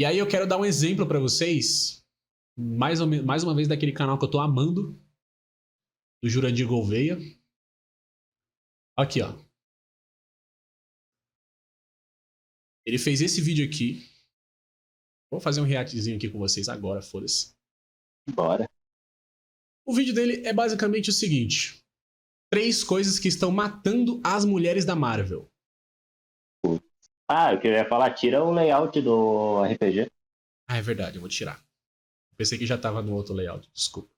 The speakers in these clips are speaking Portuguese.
E aí eu quero dar um exemplo pra vocês, mais uma vez daquele canal que eu tô amando, do Jurandir Gouveia. Aqui, ó. Ele fez esse vídeo aqui. Vou fazer um reactzinho aqui com vocês agora, foda-se. Bora. O vídeo dele é basicamente o seguinte: 3 coisas que estão matando as mulheres da Marvel. Ah, eu queria falar, tira o layout do RPG. Ah, é verdade, eu vou tirar. Pensei que já tava no outro layout, desculpa.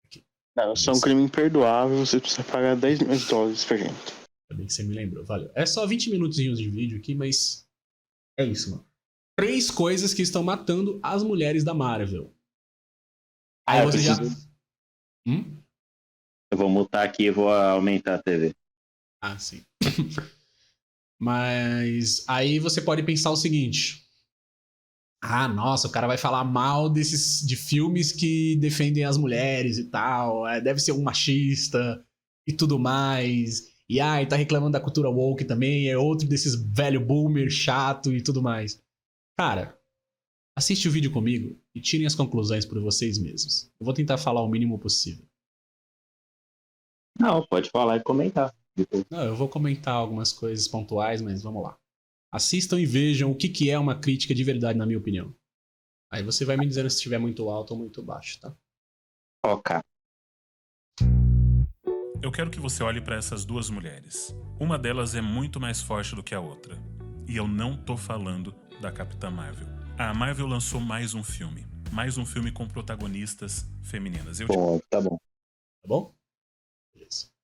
Aqui. Não, isso é um crime imperdoável, você precisa pagar $10 milhões pra gente. Ainda bem que você me lembrou, valeu. É só 20 minutinhos de vídeo aqui, mas é isso, mano. 3 coisas que estão matando as mulheres da Marvel. Aí você já... Eu vou mutar aqui e vou aumentar a TV. Ah, sim. Mas aí você pode pensar o seguinte: ah, nossa, o cara vai falar mal de filmes que defendem as mulheres e tal, deve ser um machista e tudo mais. E tá reclamando da cultura woke também, é outro desses velho boomer chato e tudo mais. Cara, assiste o vídeo comigo e tirem as conclusões por vocês mesmos. Eu vou tentar falar o mínimo possível. Não, pode falar e comentar. Não, eu vou comentar algumas coisas pontuais, mas vamos lá. Assistam e vejam o que é uma crítica de verdade, na minha opinião. Aí você vai me dizendo se estiver muito alto ou muito baixo, tá? Ok. Eu quero que você olhe para essas duas mulheres. Uma delas é muito mais forte do que a outra. E eu não tô falando da Capitã Marvel. A Marvel lançou mais um filme com protagonistas femininas. Tá bom. Tá bom? Beleza.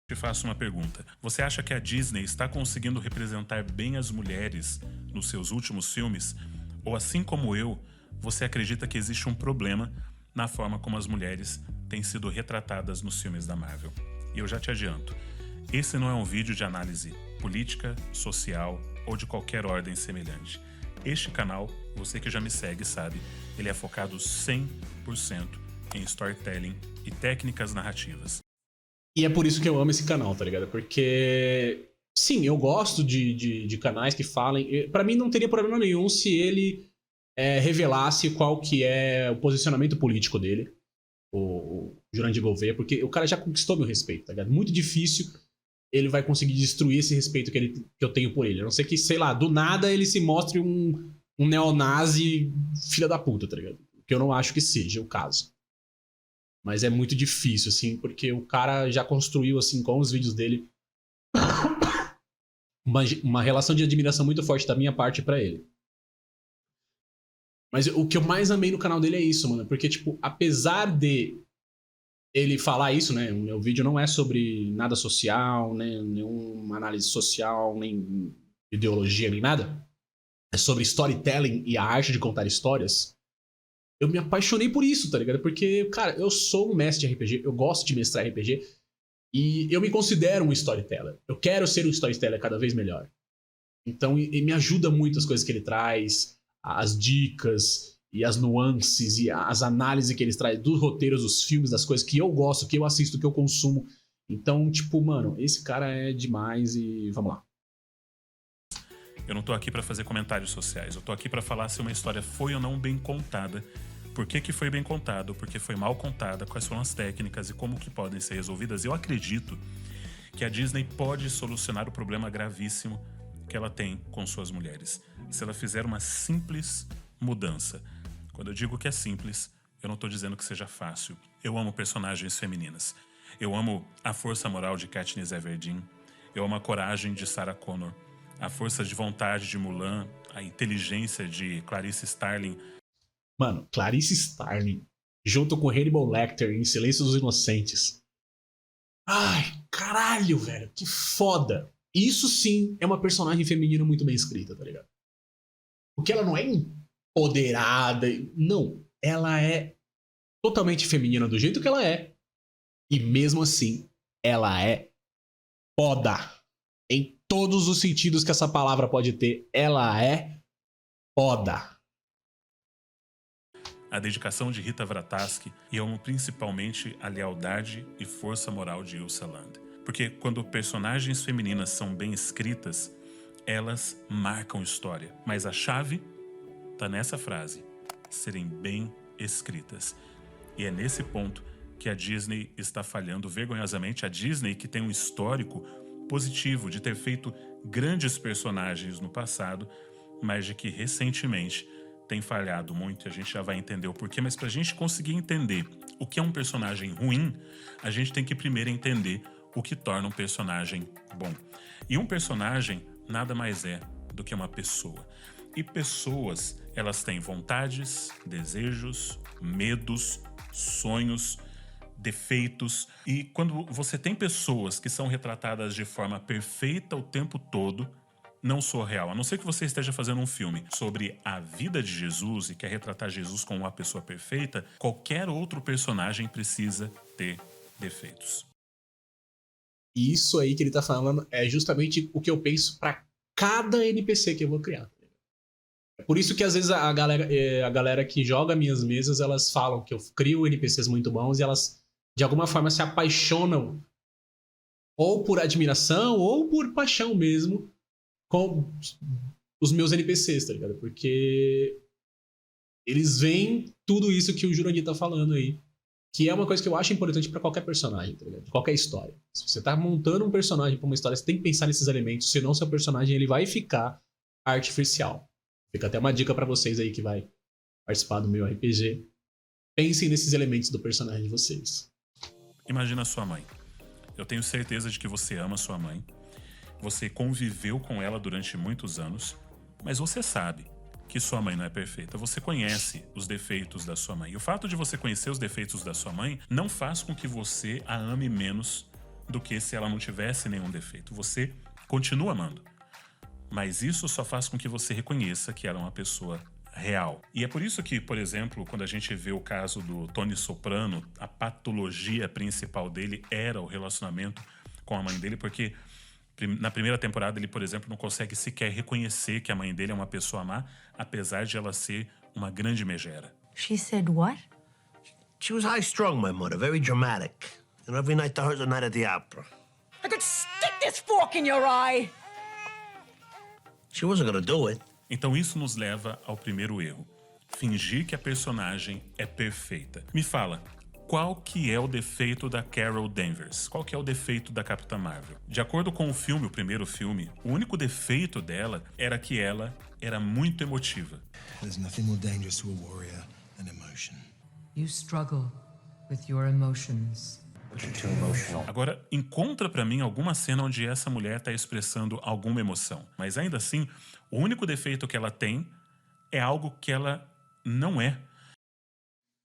Te faço uma pergunta. Você acha que a Disney está conseguindo representar bem as mulheres nos seus últimos filmes? Ou assim como eu, você acredita que existe um problema na forma como as mulheres têm sido retratadas nos filmes da Marvel? E eu já te adianto, esse não é um vídeo de análise política, social ou de qualquer ordem semelhante. Este canal, você que já me segue sabe, ele é focado 100% em storytelling e técnicas narrativas. E é por isso que eu amo esse canal, tá ligado? Porque, sim, eu gosto de canais que falem... Pra mim não teria problema nenhum se ele revelasse qual que é o posicionamento político dele, o Jurandir Gouveia, porque o cara já conquistou meu respeito, tá ligado? Muito difícil ele vai conseguir destruir esse respeito que eu tenho por ele. A não ser que, sei lá, do nada ele se mostre um neonazi filha da puta, tá ligado? Que eu não acho que seja o caso. Mas é muito difícil, assim, porque o cara já construiu, assim, com os vídeos dele, uma relação de admiração muito forte da minha parte pra ele. Mas o que eu mais amei no canal dele é isso, mano. Porque, tipo, apesar de ele falar isso, né? O meu vídeo não é sobre nada social, né? Nenhuma análise social, nem ideologia, nem nada. É sobre storytelling e a arte de contar histórias. Eu me apaixonei por isso, tá ligado? Porque, cara, eu sou um mestre de RPG, eu gosto de mestrar RPG e eu me considero um storyteller. Eu quero ser um storyteller cada vez melhor. Então, e me ajuda muito as coisas que ele traz, as dicas e as nuances e as análises que ele traz dos roteiros, dos filmes, das coisas que eu gosto, que eu assisto, que eu consumo. Então, tipo, mano, esse cara é demais e vamos lá. Eu não tô aqui pra fazer comentários sociais, eu tô aqui pra falar se uma história foi ou não bem contada, por que foi bem contado, por que foi mal contada, quais foram as técnicas e como que podem ser resolvidas. Eu acredito que a Disney pode solucionar o problema gravíssimo que ela tem com suas mulheres, se ela fizer uma simples mudança. Quando eu digo que é simples, eu não tô dizendo que seja fácil. Eu amo personagens femininas. Eu amo a força moral de Katniss Everdeen, eu amo a coragem de Sarah Connor, a força de vontade de Mulan, a inteligência de Clarice Starling. Mano, Clarice Starling, junto com Hannibal Lecter em Silêncio dos Inocentes. Ai, caralho, velho, que foda. Isso sim é uma personagem feminina muito bem escrita, tá ligado? Porque ela não é empoderada, não. Ela é totalmente feminina do jeito que ela é. E mesmo assim, ela é foda. Em todos os sentidos que essa palavra pode ter, ela é foda. A dedicação de Rita Vrataski e amo principalmente a lealdade e força moral de Ilsa Land. Porque quando personagens femininas são bem escritas, elas marcam história. Mas a chave tá nessa frase: serem bem escritas. E é nesse ponto que a Disney está falhando vergonhosamente. A Disney, que tem um histórico positivo de ter feito grandes personagens no passado, mas de que recentemente tem falhado muito, e a gente já vai entender o porquê. Mas pra gente conseguir entender o que é um personagem ruim, a gente tem que primeiro entender o que torna um personagem bom. E um personagem nada mais é do que uma pessoa. E pessoas, elas têm vontades, desejos, medos, sonhos, defeitos. E quando você tem pessoas que são retratadas de forma perfeita o tempo todo, não soa real. A não ser que você esteja fazendo um filme sobre a vida de Jesus e quer retratar Jesus como uma pessoa perfeita, qualquer outro personagem precisa ter defeitos. Isso aí que ele tá falando é justamente o que eu penso pra cada NPC que eu vou criar. É por isso que às vezes a galera que joga minhas mesas, elas falam que eu crio NPCs muito bons e elas de alguma forma se apaixonam ou por admiração ou por paixão mesmo com os meus NPCs, tá ligado? Porque eles veem tudo isso que o Jurandir tá falando aí, que é uma coisa que eu acho importante pra qualquer personagem, tá ligado? De qualquer história. Se você tá montando um personagem pra uma história, você tem que pensar nesses elementos, senão seu personagem ele vai ficar artificial. Fica até uma dica pra vocês aí que vai participar do meu RPG. Pensem nesses elementos do personagem de vocês. Imagina sua mãe. Eu tenho certeza de que você ama sua mãe. Você conviveu com ela durante muitos anos, mas você sabe que sua mãe não é perfeita. Você conhece os defeitos da sua mãe. E o fato de você conhecer os defeitos da sua mãe não faz com que você a ame menos do que se ela não tivesse nenhum defeito. Você continua amando. Mas isso só faz com que você reconheça que ela é uma pessoa real. E é por isso que, por exemplo, quando a gente vê o caso do Tony Soprano, a patologia principal dele era o relacionamento com a mãe dele, porque na primeira temporada ele, por exemplo, não consegue sequer reconhecer que a mãe dele é uma pessoa má, apesar de ela ser uma grande megera. She said what? She was high-strung, my mother, very dramatic. And every night to her's a night at the opera. I could stick this fork in your eye! She wasn't gonna do it. Então isso nos leva ao primeiro erro: fingir que a personagem é perfeita. Me fala, qual que é o defeito da Carol Danvers? Qual que é o defeito da Capitã Marvel? De acordo com o filme, o primeiro filme, o único defeito dela era que ela era muito emotiva. There's nothing more dangerous to a warrior than emotion. You struggle with your emotions. Agora, encontra pra mim alguma cena onde essa mulher tá expressando alguma emoção. Mas ainda assim, o único defeito que ela tem é algo que ela não é.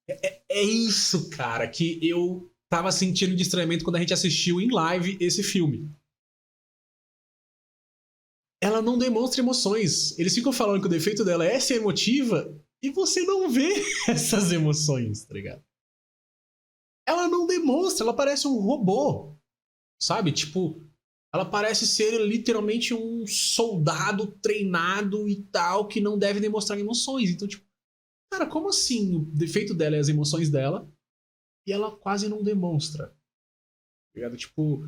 É isso, cara, que eu tava sentindo de estranhamento quando a gente assistiu em live esse filme. Ela não demonstra emoções. Eles ficam falando que o defeito dela é ser emotiva e você não vê essas emoções, tá ligado? Ela não demonstra, ela parece um robô, sabe? Tipo, ela parece ser literalmente um soldado treinado e tal, que não deve demonstrar emoções. Então, tipo, cara, como assim? O defeito dela é as emoções dela e ela quase não demonstra. Tá ligado? Tipo,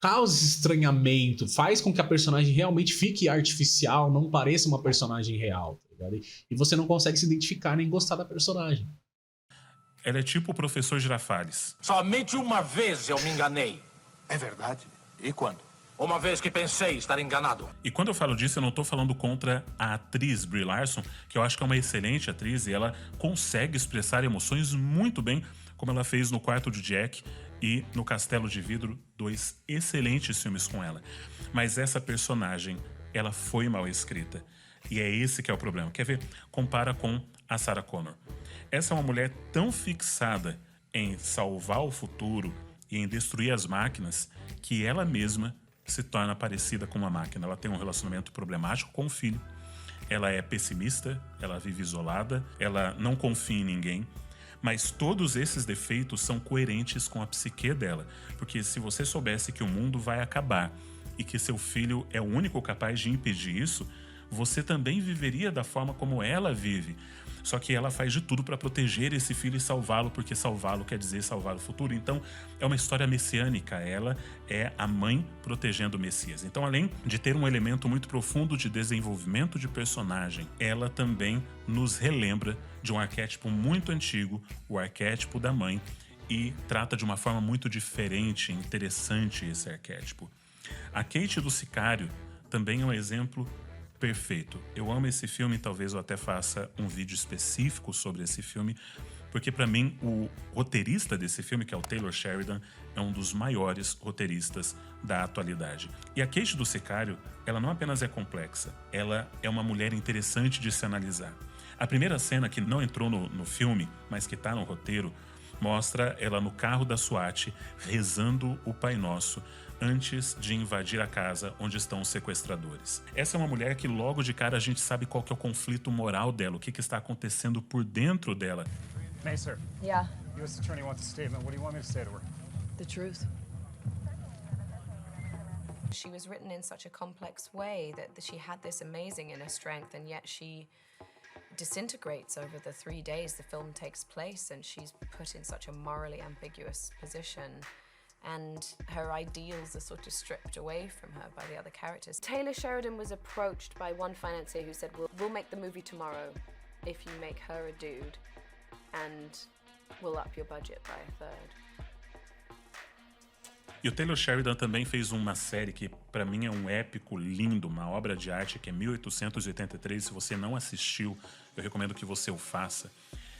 causa estranhamento, faz com que a personagem realmente fique artificial, não pareça uma personagem real, tá ligado? E você não consegue se identificar nem gostar da personagem. Ela é tipo o professor Girafales. Somente uma vez eu me enganei. É verdade? E quando? Uma vez que pensei estar enganado. E quando eu falo disso, eu não tô falando contra a atriz Brie Larson, que eu acho que é uma excelente atriz e ela consegue expressar emoções muito bem, como ela fez no Quarto de Jack e no Castelo de Vidro, 2 excelentes filmes com ela. Mas essa personagem, ela foi mal escrita. E é esse que é o problema. Quer ver? Compara com a Sarah Connor. Essa é uma mulher tão fixada em salvar o futuro e em destruir as máquinas que ela mesma se torna parecida com uma máquina. Ela tem um relacionamento problemático com o filho. Ela é pessimista, ela vive isolada, ela não confia em ninguém. Mas todos esses defeitos são coerentes com a psique dela. Porque se você soubesse que o mundo vai acabar e que seu filho é o único capaz de impedir isso, você também viveria da forma como ela vive. Só que ela faz de tudo para proteger esse filho e salvá-lo, porque salvá-lo quer dizer salvar o futuro. Então, é uma história messiânica. Ela é a mãe protegendo o Messias. Então, além de ter um elemento muito profundo de desenvolvimento de personagem, ela também nos relembra de um arquétipo muito antigo, o arquétipo da mãe, e trata de uma forma muito diferente, interessante esse arquétipo. A Kate do Sicário também é um exemplo perfeito. Eu amo esse filme, talvez eu até faça um vídeo específico sobre esse filme, porque para mim o roteirista desse filme, que é o Taylor Sheridan, é um dos maiores roteiristas da atualidade. E a Kate do Sicário, ela não apenas é complexa, ela é uma mulher interessante de se analisar. A primeira cena, que não entrou no filme, mas que está no roteiro, mostra ela no carro da SWAT rezando o Pai Nosso antes de invadir a casa onde estão os sequestradores. Essa é uma mulher que logo de cara a gente sabe qual que é o conflito moral dela, o que está acontecendo por dentro dela. May, sir. Yeah. U.S. Attorney wants a statement. What do you want me to say to her? The truth. She was written in such a complex way that she had this amazing inner strength, and yet she disintegrates over the 3 days the film takes place, and she's put in such a morally ambiguous position. And her ideals are sort of stripped away from her by the other characters. Taylor Sheridan was approached by one financier who said, we'll make the movie tomorrow if you make her a dude, and we'll up your budget by a third. E o Taylor Sheridan também fez uma série que para mim é um épico lindo, uma obra de arte, que é 1883. Se você não assistiu, eu recomendo que você o faça.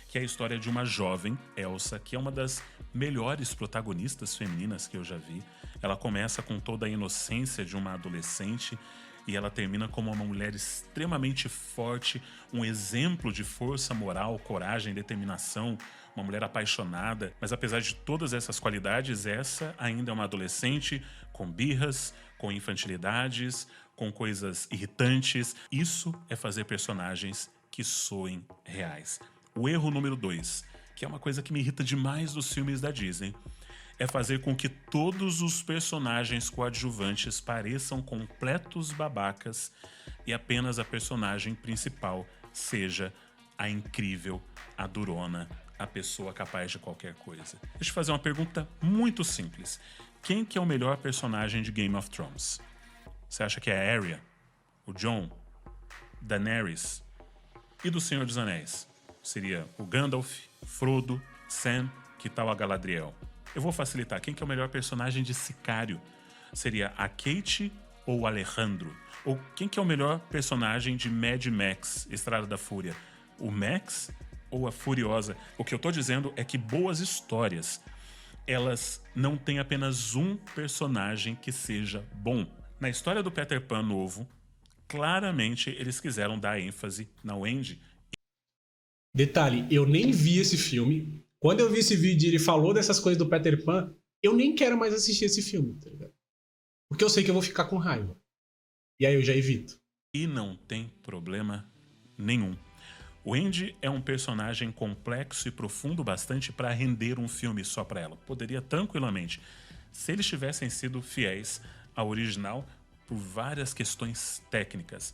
Que é a história de uma jovem, Elsa, que é uma das melhores protagonistas femininas que eu já vi. Ela começa com toda a inocência de uma adolescente e ela termina como uma mulher extremamente forte, um exemplo de força moral, coragem, determinação, uma mulher apaixonada. Mas apesar de todas essas qualidades, essa ainda é uma adolescente com birras, com infantilidades, com coisas irritantes. Isso é fazer personagens que soem reais. O erro número 2, que é uma coisa que me irrita demais dos filmes da Disney, é fazer com que todos os personagens coadjuvantes pareçam completos babacas e apenas a personagem principal seja a incrível, a durona, a pessoa capaz de qualquer coisa. Deixa eu fazer uma pergunta muito simples. Quem que é o melhor personagem de Game of Thrones? Você acha que é a Arya? O Jon? Daenerys? E do Senhor dos Anéis? Seria o Gandalf, Frodo, Sam, que tal a Galadriel? Eu vou facilitar. Quem que é o melhor personagem de Sicário? Seria a Kate ou o Alejandro? Ou quem que é o melhor personagem de Mad Max, Estrada da Fúria? O Max ou a Furiosa? O que eu tô dizendo é que boas histórias, elas não têm apenas um personagem que seja bom. Na história do Peter Pan novo, claramente eles quiseram dar ênfase na Wendy. Detalhe, eu nem vi esse filme. Quando eu vi esse vídeo e ele falou dessas coisas do Peter Pan, eu nem quero mais assistir esse filme, tá ligado? Porque eu sei que eu vou ficar com raiva. E aí eu já evito. E não tem problema nenhum. O Andy é um personagem complexo e profundo bastante para render um filme só para ela. Poderia tranquilamente, se eles tivessem sido fiéis ao original por várias questões técnicas.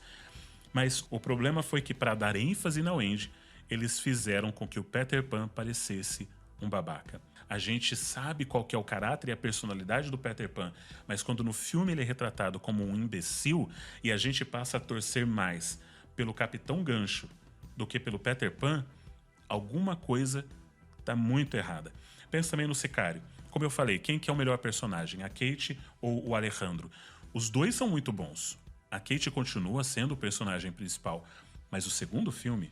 Mas o problema foi que, para dar ênfase na Wendy, eles fizeram com que o Peter Pan parecesse um babaca. A gente sabe qual que é o caráter e a personalidade do Peter Pan, mas quando no filme ele é retratado como um imbecil e a gente passa a torcer mais pelo Capitão Gancho do que pelo Peter Pan, alguma coisa tá muito errada. Pensa também no Sicário. Como eu falei, quem que é o melhor personagem, a Kate ou o Alejandro? Os dois são muito bons. A Kate continua sendo o personagem principal, mas o segundo filme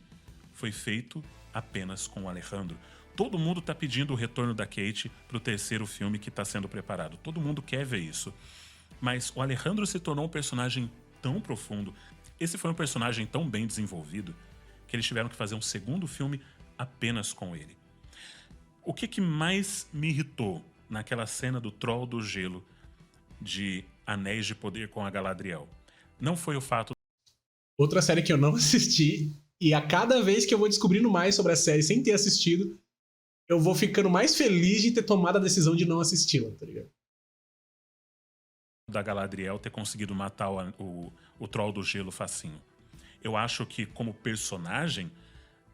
foi feito apenas com o Alejandro. Todo mundo tá pedindo o retorno da Kate pro terceiro filme que tá sendo preparado. Todo mundo quer ver isso. Mas o Alejandro se tornou um personagem tão profundo. Esse foi um personagem tão bem desenvolvido que eles tiveram que fazer um segundo filme apenas com ele. O que mais me irritou naquela cena do Troll do Gelo de Anéis de Poder com a Galadriel não foi o fato... Outra série que eu não assisti, e a cada vez que eu vou descobrindo mais sobre a série sem ter assistido, eu vou ficando mais feliz de ter tomado a decisão de não assisti-la, tá ligado? Da Galadriel ter conseguido matar o Troll do Gelo facinho. Eu acho que, como personagem,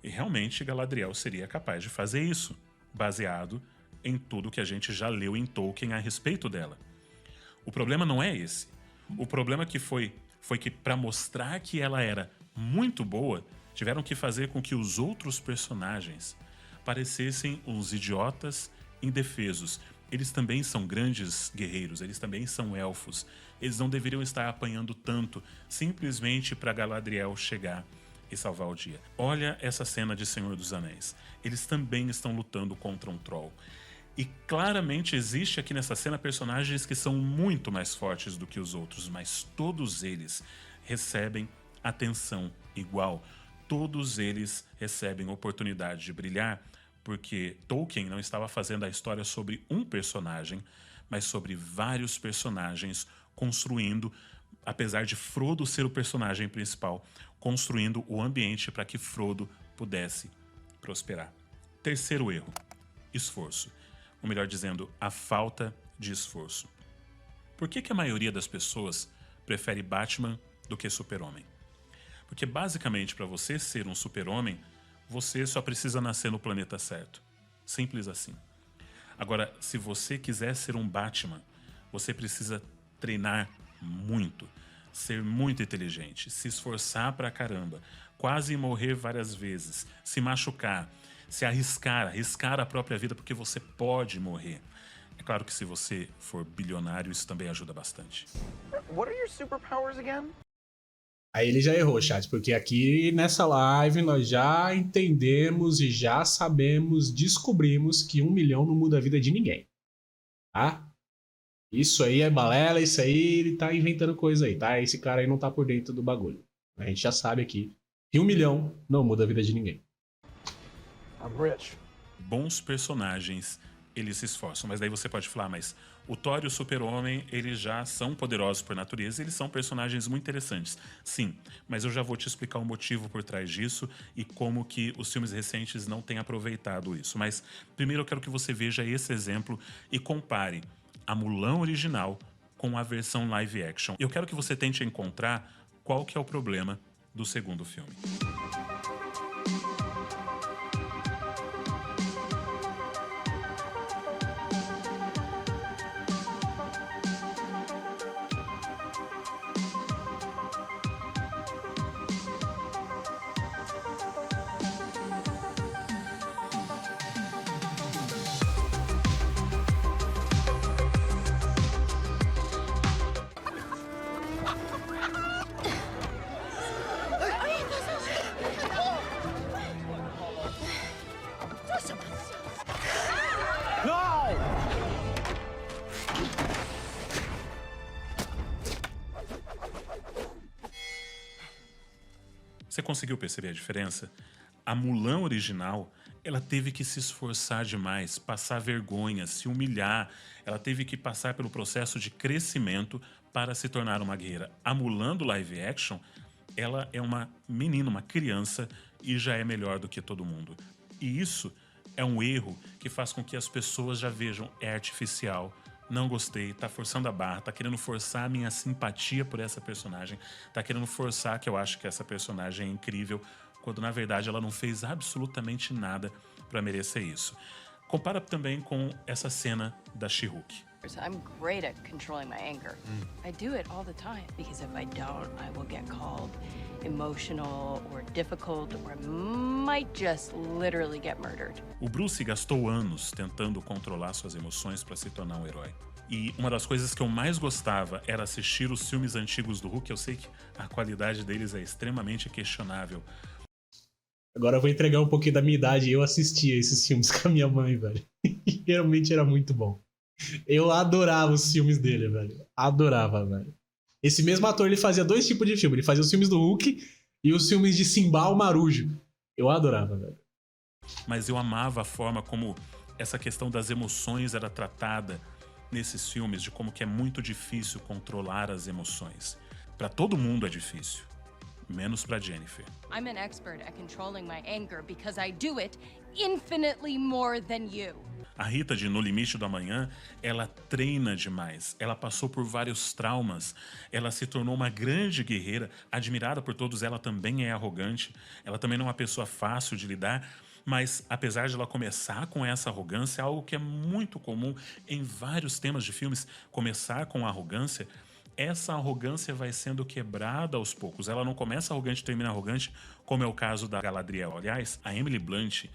realmente Galadriel seria capaz de fazer isso, baseado em tudo que a gente já leu em Tolkien a respeito dela. O problema não é esse. O problema que foi que, para mostrar que ela era muito boa, tiveram que fazer com que os outros personagens parecessem uns idiotas indefesos. Eles também são grandes guerreiros, eles também são elfos. Eles não deveriam estar apanhando tanto simplesmente para Galadriel chegar e salvar o dia. Olha essa cena de Senhor dos Anéis. Eles também estão lutando contra um troll. E claramente existe aqui nessa cena personagens que são muito mais fortes do que os outros, mas todos eles recebem atenção igual. Todos eles recebem oportunidade de brilhar, porque Tolkien não estava fazendo a história sobre um personagem, mas sobre vários personagens, construindo, apesar de Frodo ser o personagem principal, construindo o ambiente para que Frodo pudesse prosperar. Terceiro erro: esforço. Ou melhor dizendo, a falta de esforço. Por que a maioria das pessoas prefere Batman do que Super-Homem? Porque basicamente, para você ser um super-homem, você só precisa nascer no planeta certo. Simples assim. Agora, se você quiser ser um Batman, você precisa treinar muito, ser muito inteligente, se esforçar pra caramba, quase morrer várias vezes, se machucar, se arriscar a própria vida, porque você pode morrer. É claro que se você for bilionário, isso também ajuda bastante. What are your superpowers again? Aí ele já errou, chat, porque aqui nessa live nós já entendemos e já sabemos, descobrimos que 1 milhão não muda a vida de ninguém. Tá? Isso aí é balela, isso aí ele tá inventando coisa aí, tá? Esse cara aí não tá por dentro do bagulho. A gente já sabe aqui que 1 milhão não muda a vida de ninguém. I'm rich. Bons personagens, eles se esforçam. Mas daí você pode falar, mas o Thor e o Super-Homem, eles já são poderosos por natureza, eles são personagens muito interessantes. Sim, mas eu já vou te explicar o motivo por trás disso e como que os filmes recentes não têm aproveitado isso. Mas primeiro eu quero que você veja esse exemplo e compare a Mulan original com a versão live action. Eu quero que você tente encontrar qual que é o problema do segundo filme. Você conseguiu perceber a diferença? A Mulan original, ela teve que se esforçar demais, passar vergonha, se humilhar. Ela teve que passar pelo processo de crescimento para se tornar uma guerreira. A Mulan do live action, ela é uma menina, uma criança e já é melhor do que todo mundo. E isso é um erro que faz com que as pessoas já vejam, é artificial, não gostei, tá forçando a barra, tá querendo forçar a minha simpatia por essa personagem, tá querendo forçar que eu acho que essa personagem é incrível, quando na verdade ela não fez absolutamente nada para merecer isso. Compara também com essa cena da She-Hulk. I'm great at controlling my anger. I do it all the time because if I don't, I will get called emotional or difficult or I might just literally get murdered. O Bruce gastou anos tentando controlar suas emoções para se tornar um herói. E uma das coisas que eu mais gostava era assistir os filmes antigos do Hulk. Eu sei que a qualidade deles é extremamente questionável. Agora eu vou entregar um pouquinho da minha idade. Eu assistia esses filmes com a minha mãe, velho. E realmente era muito bom. Eu adorava os filmes dele, velho. Adorava, velho. Esse mesmo ator, ele fazia 2 tipos de filme. Ele fazia os filmes do Hulk e os filmes de Simba o Marujo. Eu adorava, velho. Mas eu amava a forma como essa questão das emoções era tratada nesses filmes, de como que é muito difícil controlar as emoções. Pra todo mundo é difícil, menos pra Jennifer. I'm an expert at controlling my anger because I do it infinitely more than you. A Rita de No Limite do Amanhã, ela treina demais. Ela passou por vários traumas. Ela se tornou uma grande guerreira, admirada por todos. Ela também é arrogante. Ela também não é uma pessoa fácil de lidar. Mas, apesar de ela começar com essa arrogância, é algo que é muito comum em vários temas de filmes, começar com arrogância, essa arrogância vai sendo quebrada aos poucos. Ela não começa arrogante e termina arrogante, como é o caso da Galadriel. Aliás, a Emily Blunt,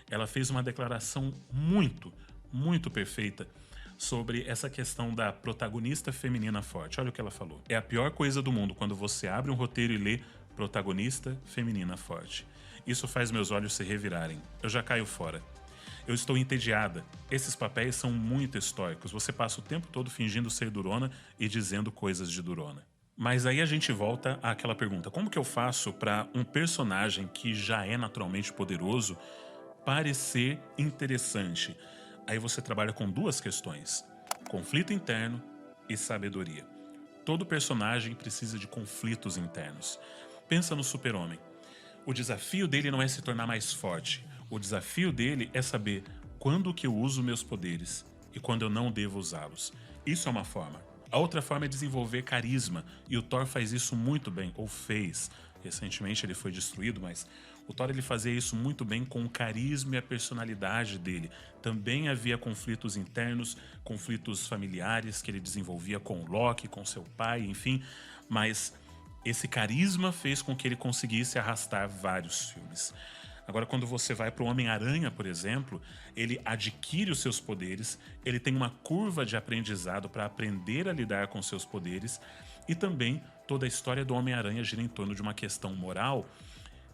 ela fez uma declaração muito, muito perfeita sobre essa questão da protagonista feminina forte. Olha o que ela falou. É a pior coisa do mundo quando você abre um roteiro e lê protagonista feminina forte. Isso faz meus olhos se revirarem. Eu já caio fora. Eu estou entediada. Esses papéis são muito estoicos. Você passa o tempo todo fingindo ser durona e dizendo coisas de durona. Mas aí a gente volta àquela pergunta. Como que eu faço para um personagem que já é naturalmente poderoso parecer interessante? Aí você trabalha com duas questões. Conflito interno e sabedoria. Todo personagem precisa de conflitos internos. Pensa no Super-Homem. O desafio dele não é se tornar mais forte. O desafio dele é saber quando que eu uso meus poderes e quando eu não devo usá-los. Isso é uma forma. A outra forma é desenvolver carisma. E o Thor faz isso muito bem, ou fez. Recentemente ele foi destruído, mas o Thor ele fazia isso muito bem com o carisma e a personalidade dele. Também havia conflitos internos, conflitos familiares que ele desenvolvia com o Loki, com seu pai, enfim. Mas esse carisma fez com que ele conseguisse arrastar vários filmes. Agora, quando você vai para o Homem-Aranha, por exemplo, ele adquire os seus poderes, ele tem uma curva de aprendizado para aprender a lidar com seus poderes, e também toda a história do Homem-Aranha gira em torno de uma questão moral.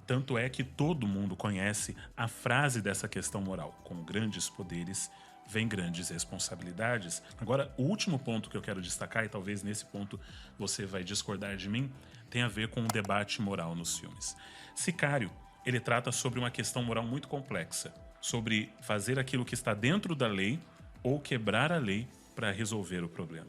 Tanto é que todo mundo conhece a frase dessa questão moral: com grandes poderes vem grandes responsabilidades. Agora, o último ponto que eu quero destacar, e talvez nesse ponto você vai discordar de mim, tem a ver com o debate moral nos filmes. Sicário, ele trata sobre uma questão moral muito complexa, sobre fazer aquilo que está dentro da lei ou quebrar a lei para resolver o problema.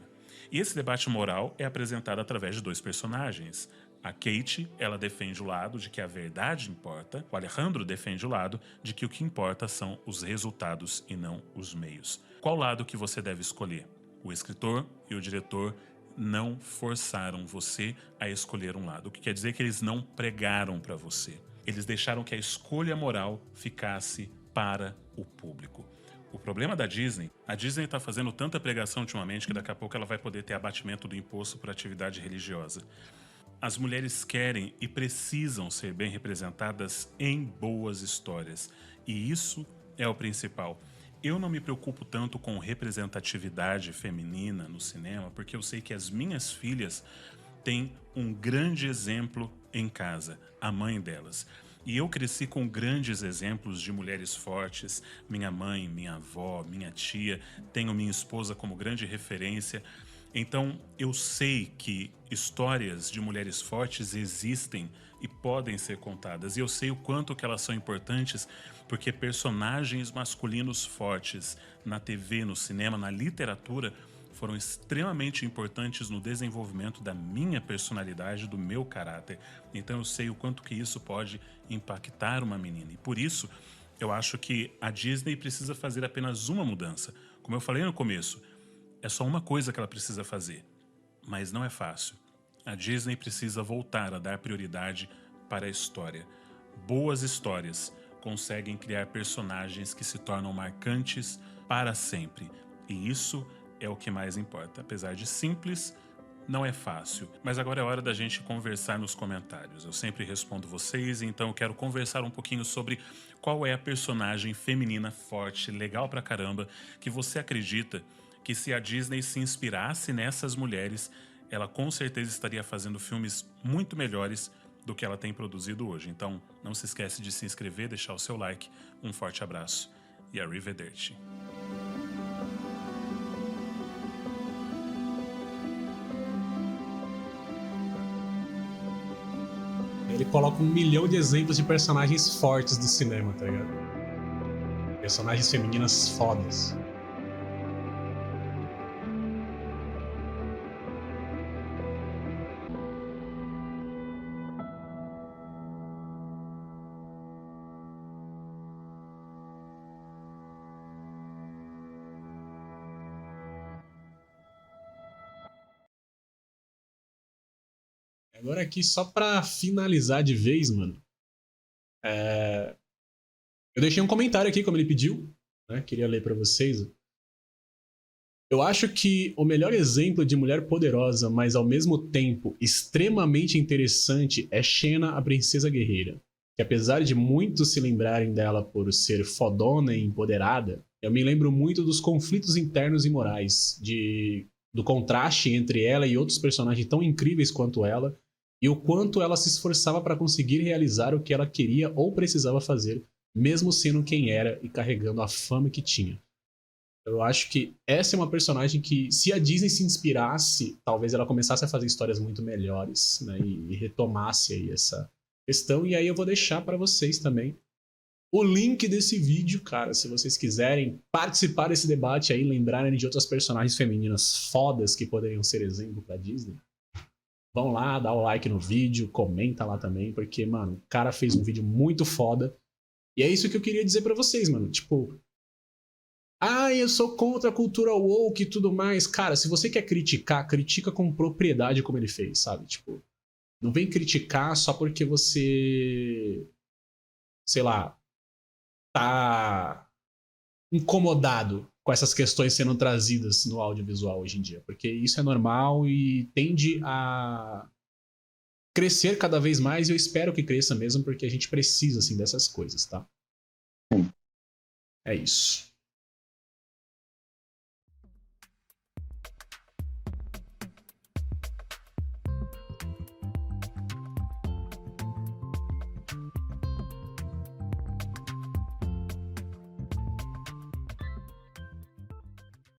E esse debate moral é apresentado através de dois personagens. A Kate, ela defende o lado de que a verdade importa. O Alejandro defende o lado de que o que importa são os resultados e não os meios. Qual lado que você deve escolher? O escritor e o diretor não forçaram você a escolher um lado. O que quer dizer que eles não pregaram para você. Eles deixaram que a escolha moral ficasse para o público. O problema da Disney, a Disney está fazendo tanta pregação ultimamente que daqui a pouco ela vai poder ter abatimento do imposto por atividade religiosa. As mulheres querem e precisam ser bem representadas em boas histórias. E isso é o principal. Eu não me preocupo tanto com representatividade feminina no cinema, porque eu sei que as minhas filhas têm um grande exemplo em casa, a mãe delas. E eu cresci com grandes exemplos de mulheres fortes. Minha mãe, minha avó, minha tia, tenho minha esposa como grande referência. Então, eu sei que histórias de mulheres fortes existem e podem ser contadas. E eu sei o quanto que elas são importantes, porque personagens masculinos fortes na TV, no cinema, na literatura, foram extremamente importantes no desenvolvimento da minha personalidade, do meu caráter. Então, eu sei o quanto que isso pode impactar uma menina. E por isso, eu acho que a Disney precisa fazer apenas uma mudança. Como eu falei no começo, é só uma coisa que ela precisa fazer, mas não é fácil. A Disney precisa voltar a dar prioridade para a história. Boas histórias conseguem criar personagens que se tornam marcantes para sempre. E isso é o que mais importa. Apesar de simples, não é fácil. Mas agora é hora da gente conversar nos comentários. Eu sempre respondo vocês, então eu quero conversar um pouquinho sobre qual é a personagem feminina forte, legal pra caramba, que você acredita que se a Disney se inspirasse nessas mulheres, ela com certeza estaria fazendo filmes muito melhores do que ela tem produzido hoje. Então, não se esquece de se inscrever, deixar o seu like. Um forte abraço e arrivederci. Ele coloca 1 milhão de exemplos de personagens fortes do cinema, tá ligado? Personagens femininas fodas. Agora aqui, só pra finalizar de vez, mano. Eu deixei um comentário aqui, como ele pediu, né? Queria ler pra vocês. Eu acho que o melhor exemplo de mulher poderosa, mas ao mesmo tempo extremamente interessante, é Xena, a Princesa Guerreira. Que apesar de muitos se lembrarem dela por ser fodona e empoderada, eu me lembro muito dos conflitos internos e morais, do contraste entre ela e outros personagens tão incríveis quanto ela, e o quanto ela se esforçava para conseguir realizar o que ela queria ou precisava fazer, mesmo sendo quem era e carregando a fama que tinha. Eu acho que essa é uma personagem que, se a Disney se inspirasse, talvez ela começasse a fazer histórias muito melhores, né, e retomasse aí essa questão. E aí eu vou deixar para vocês também o link desse vídeo, cara, se vocês quiserem participar desse debate aí, lembrarem de outras personagens femininas fodas que poderiam ser exemplo pra Disney. Vão lá, dá o like no vídeo, comenta lá também, porque, mano, o cara fez um vídeo muito foda. E é isso que eu queria dizer pra vocês, mano. Tipo, eu sou contra a cultura woke e tudo mais. Cara, se você quer criticar, critica com propriedade como ele fez, sabe? Tipo, não vem criticar só porque você, sei lá, tá incomodado com essas questões sendo trazidas no audiovisual hoje em dia. Porque isso é normal e tende a crescer cada vez mais, e eu espero que cresça mesmo, porque a gente precisa, assim, dessas coisas, tá? É isso.